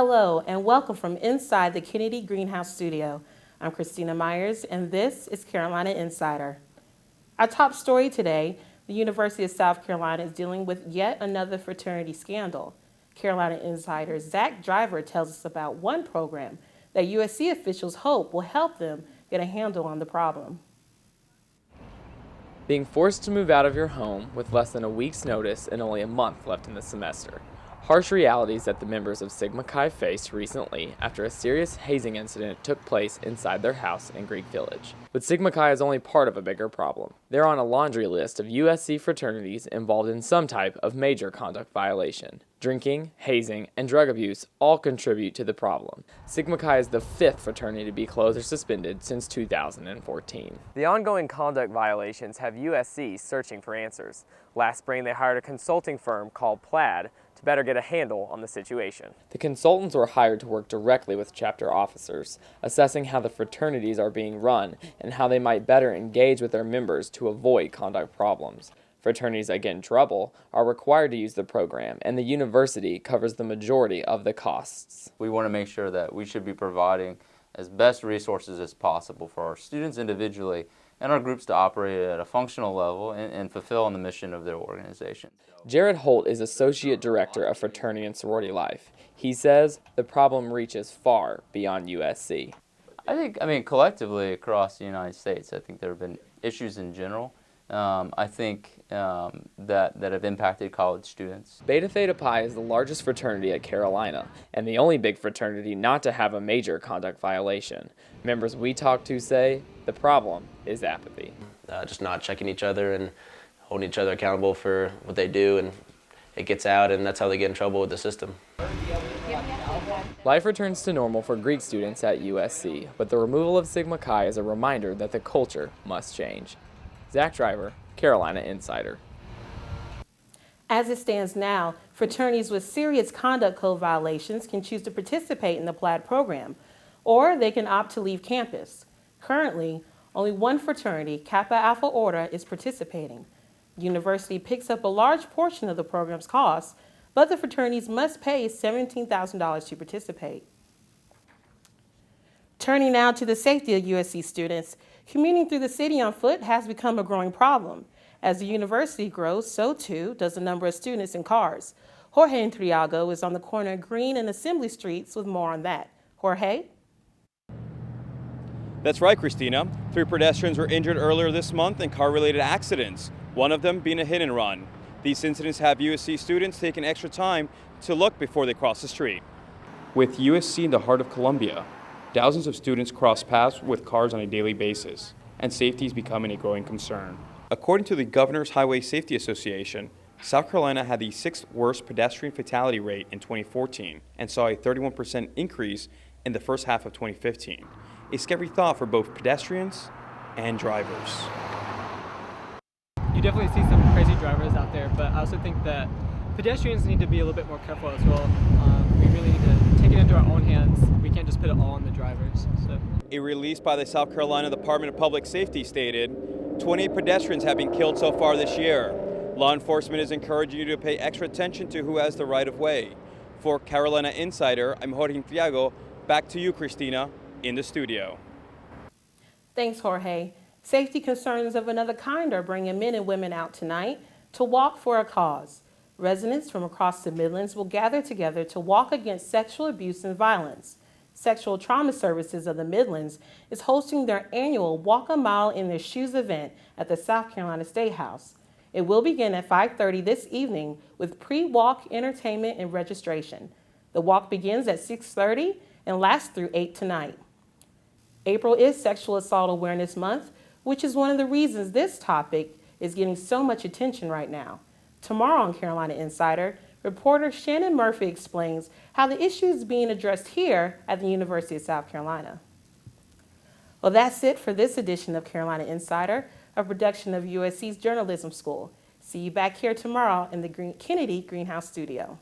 Hello and welcome from inside the Kennedy Greenhouse Studio. I'm Christina Myers and this is Carolina Insider. Our top story today, the University of South Carolina is dealing with yet another fraternity scandal. Carolina Insider Zach Driver tells us about one program that USC officials hope will help them get a handle on the problem. Being forced to move out of your home with less than a week's notice and only a month left in the semester. Harsh realities that the members of Sigma Chi faced recently after a serious hazing incident took place inside their house in Greek Village. But Sigma Chi is only part of a bigger problem. They're on a laundry list of USC fraternities involved in some type of major conduct violation. Drinking, hazing, and drug abuse all contribute to the problem. Sigma Chi is the fifth fraternity to be closed or suspended since 2014. The ongoing conduct violations have USC searching for answers. Last spring, they hired a consulting firm called Plaid to better get a handle on the situation. The consultants were hired to work directly with chapter officers, assessing how the fraternities are being run and how they might better engage with their members to avoid conduct problems. Fraternities that get in trouble are required to use the program, and the university covers the majority of the costs. We want to make sure that we should be providing as best resources as possible for our students individually and our groups to operate at a functional level and fulfill on the mission of their organization. Jared Holt is Associate Director of Fraternity and Sorority Life. He says the problem reaches far beyond USC. I mean, collectively across the United States, I think there have been issues in general. I think that have impacted college students. Beta Theta Pi is the largest fraternity at Carolina and the only big fraternity not to have a major conduct violation. Members we talk to say the problem is apathy. Just not checking each other and holding each other accountable for what they do, and it gets out, and that's how they get in trouble with the system. Life returns to normal for Greek students at USC, but the removal of Sigma Chi is a reminder that the culture must change. Zach Driver, Carolina Insider. As it stands now, fraternities with serious conduct code violations can choose to participate in the Plaid program, or they can opt to leave campus. Currently, only one fraternity, Kappa Alpha Order, is participating. The university picks up a large portion of the program's costs, but the fraternities must pay $17,000 to participate. Turning now to the safety of USC students, commuting through the city on foot has become a growing problem. As the university grows, so too does the number of students in cars. Jorge Intriago is on the corner of Green and Assembly Streets with more on that. Jorge? That's right, Christina. 3 pedestrians were injured earlier this month in car-related accidents, one of them being a hit and run. These incidents have USC students taking extra time to look before they cross the street. With USC in the heart of Columbia, thousands of students cross paths with cars on a daily basis, and safety is becoming a growing concern. According to the Governor's Highway Safety Association, South Carolina had the 6th worst pedestrian fatality rate in 2014 and saw a 31% increase in the first half of 2015. A scary thought for both pedestrians and drivers. You definitely see some crazy drivers out there, but I also think that pedestrians need to be a little bit more careful as well. We really need to take it into our own hands. We can't just put it all on the drivers. A release by the South Carolina Department of Public Safety stated, 28 pedestrians have been killed so far this year. Law enforcement is encouraging you to pay extra attention to who has the right of way. For Carolina Insider, I'm Jorge Intriago. Back to you, Christina, in the studio. Thanks, Jorge. Safety concerns of another kind are bringing men and women out tonight to walk for a cause. Residents from across the Midlands will gather together to walk against sexual abuse and violence. Sexual Trauma Services of the Midlands is hosting their annual Walk a Mile in Their Shoes event at the South Carolina State House. It will begin at 5:30 this evening with pre-walk entertainment and registration. The walk begins at 6:30 and lasts through 8 tonight. April is Sexual Assault Awareness Month, which is one of the reasons this topic is getting so much attention right now. Tomorrow on Carolina Insider, reporter Shannon Murphy explains how the issue is being addressed here at the University of South Carolina. Well, that's it for this edition of Carolina Insider, a production of USC's Journalism School. See you back here tomorrow in the Kennedy Greenhouse Studio.